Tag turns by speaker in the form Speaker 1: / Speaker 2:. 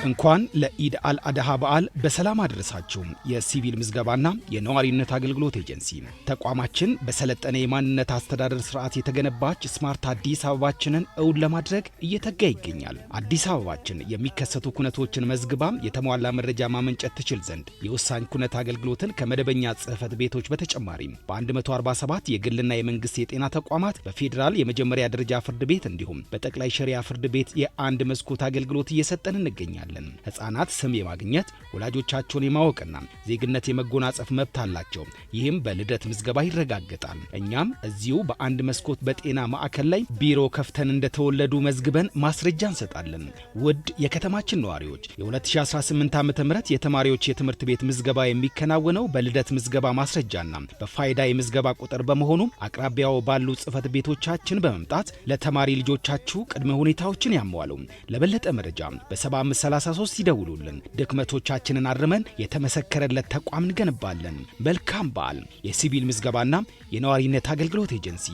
Speaker 1: እንኳን ለኢድ አልአድሃ በዓል በሰላም አደረሳችሁ። የሲቪል ምዝገባና የነዋሪነት አገልግሎት ኤጀንሲ ተቋማችን በሰለጠነ የማንነት አስተዳደር ስርዓት የተገነባች ስማርት አዲስ አበባችንን እውን ለማድረግ እየተጋ ይገኛል። አዲስ አበባችን የሚከሰቱ ኩነቶችን መዝግባ የተሟላ መረጃ ማመንጨት ትችል ዘንድ የወሳኝ ኩነት አገልግሎትን ከመደበኛ ጽህፈት ቤቶች በተጨማሪ በ147 የግልና የመንግስት የጤና ተቋማት በፌዴራል የመጀመሪያ ደረጃ ፍርድ ቤት እንዲሁም በጠቅላይ ሸሪያ ፍርድ ቤት የአንድ መስኮት አገልግሎት እየሰጠን እንገኛለን። ህፃናት ስም የማግኘት ወላጆቻቸውን የማወቅና ዜግነት የመጎናጸፍ መብት አላቸው። ይህም በልደት ምዝገባ ይረጋገጣል። እኛም እዚሁ በአንድ መስኮት በጤና ማዕከል ላይ ቢሮ ከፍተን እንደተወለዱ መዝግበን ማስረጃ እንሰጣለን። ውድ የከተማችን ነዋሪዎች የ2018 ዓ.ም የተማሪዎች የትምህርት ቤት ምዝገባ የሚከናወነው በልደት ምዝገባ ማስረጃና በፋይዳ የምዝገባ ቁጥር በመሆኑ አቅራቢያው ባሉ ጽህፈት ቤቶቻችን በመምጣት ለተማሪ ልጆቻችሁ ቅድመ ሁኔታዎችን ያሟሉ። ለበለጠ መረጃ በ7533 ይደውሉልን። ድክመቶቻችንን አርመን የተመሰከረለት ተቋም እንገነባለን። መልካም በዓል። የሲቪል ምዝገባና የነዋሪነት አገልግሎት ኤጀንሲ